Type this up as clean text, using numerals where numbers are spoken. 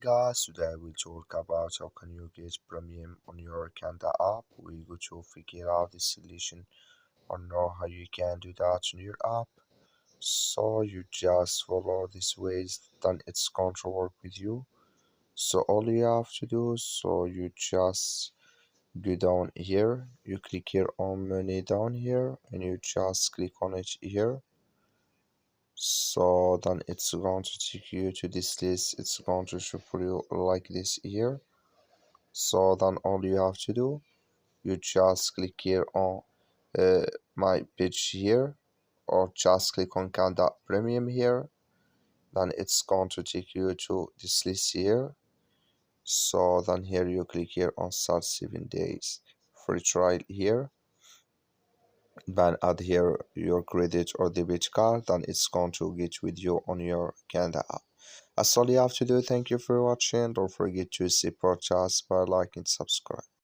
guys, today I will talk about how can you get premium on your Qanda app. We go to figure out the solution or know how you can do that on your app. So you just follow these ways, then it's going to work with you. So all you have to do, so you just go down here, you click here on money down here, and you just click on it here. So then it's going to take you to this list. It's going to show for you like this here. So then all you have to do, you just click here on uh, my page here, or just click on Qanda Premium here. Then it's going to take you to this list here. So then here you click here on start 7 days free trial here. Then add here your credit or debit card, then it's going to get with you on your Qanda app. That's all you have to do. Thank you for watching. Don't forget to support us by liking and subscribe.